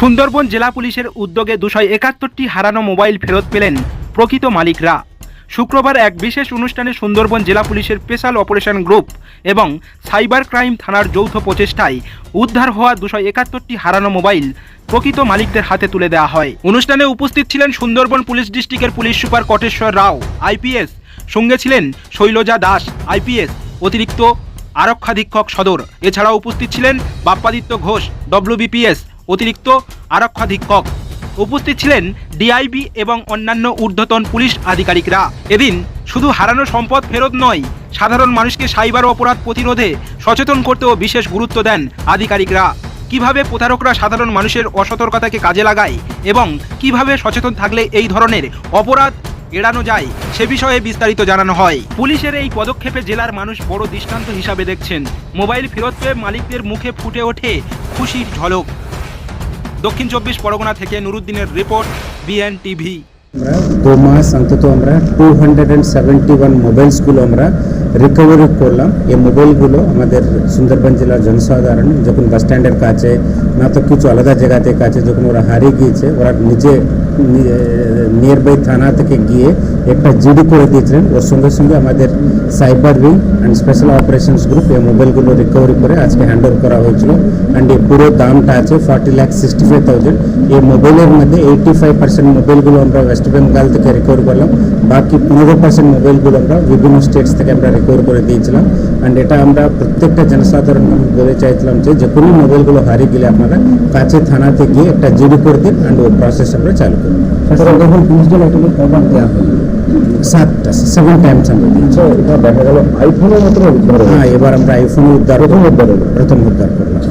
সুন্দরবন জেলা পুলিশের উদ্যোগে 271টি হারানো মোবাইল ফেরত পেলেন প্রকৃত মালিকরা। শুক্রবার এক বিশেষ অনুষ্ঠানে সুন্দরবন জেলা পুলিশের স্পেশাল অপারেশন গ্রুপ এবং সাইবার ক্রাইম থানার যৌথ প্রচেষ্টায় উদ্ধার হওয়া 271টি হারানো মোবাইল প্রকৃত মালিকদের হাতে তুলে দেওয়া হয়। অনুষ্ঠানে উপস্থিত ছিলেন সুন্দরবন পুলিশ ডিস্ট্রিক্টের পুলিশ সুপার কটেশ্বর রাও আইপিএস, সঙ্গে ছিলেন শৈলজা দাস আইপিএস, অতিরিক্ত আরক্ষাধীক্ষক সদর। এছাড়াও উপস্থিত ছিলেন বাপ্পাদিত্য ঘোষ ডব্লিউবিপিএস, অতিরিক্ত আরক্ষাধীক্ষক। উপস্থিত ছিলেন ডিআইবি এবং অন্যান্য ঊর্ধ্বতন পুলিশ আধিকারিকরা। এদিন শুধু হারানো সম্পদ ফেরত নয়, সাধারণ মানুষকে সাইবার অপরাধ প্রতিরোধে সচেতন করতেও বিশেষ গুরুত্ব দেন আধিকারিকরা। কিভাবে প্রতারকরা সাধারণ মানুষের অসতর্কতাকে কাজে লাগায় এবং কিভাবে সচেতন থাকলে এই ধরনের অপরাধ এড়ানো যায় সে বিষয়ে বিস্তারিত জানানো হয়। পুলিশের এই পদক্ষেপে জেলার মানুষ বড় দৃষ্টান্ত হিসাবে দেখছেন। মোবাইল ফেরত পেয়ে মালিকদের মুখে ফুটে ওঠে খুশির ঝলক। দক্ষিণ 24 পরগনা থেকে নুরুদ্দিনের রিপোর্ট, বিএন টিভি। 2 মাস অন্তত আমরা 271 মোবাইলসগুলো আমরা রিকভারি করলাম। এই মোবাইলগুলো আমাদের সুন্দরবন জেলার জনসাধারণ যখন বাস স্ট্যান্ডের কাছে না তো কিছু আলাদা জায়গাতে কাছে যখন ওরা হারিয়ে গিয়েছে, ওরা নিজে নিয়ারবাই থানা থেকে গিয়ে একটা জিডি করে দিয়েছিলেন। ওর সঙ্গে সঙ্গে আমাদের cyber wing and special operations group এই মোবাইলগুলো রিকভারি করে আজকে হ্যান্ড ওভার করা হয়েছিল। অ্যান্ড এই পুরো দামটা আছে 40,65,000। এই মোবাইলের মধ্যে 85% মোবাইলগুলো আমরা ওয়েস্ট বেঙ্গল থেকে রিকভার করলাম, বাকি 15% মোবাইলগুলো আমরা বিভিন্ন স্টেটস থেকে আমরা রিকভার করে দিয়েছিলাম। অ্যান্ড এটা আমরা প্রত্যেকটা জনসাধারণ বলে চাইছিলাম যে কোনো মোবাইলগুলো হারিয়ে গেলে আপনারা কাছে থানাতে গিয়ে একটা জিডি করে দিন অ্যান্ড ওই প্রসেস আমরা চালু করি। যখন পুলিশ দল একটা কভার দেওয়া হয় 7 টাইমস আমরা দিয়েছি। এটা দেখা গেল আইফোনের মতো উদ্ধার। হ্যাঁ, এবার আমরা আইফোন প্রথম উদ্ধার করলাম।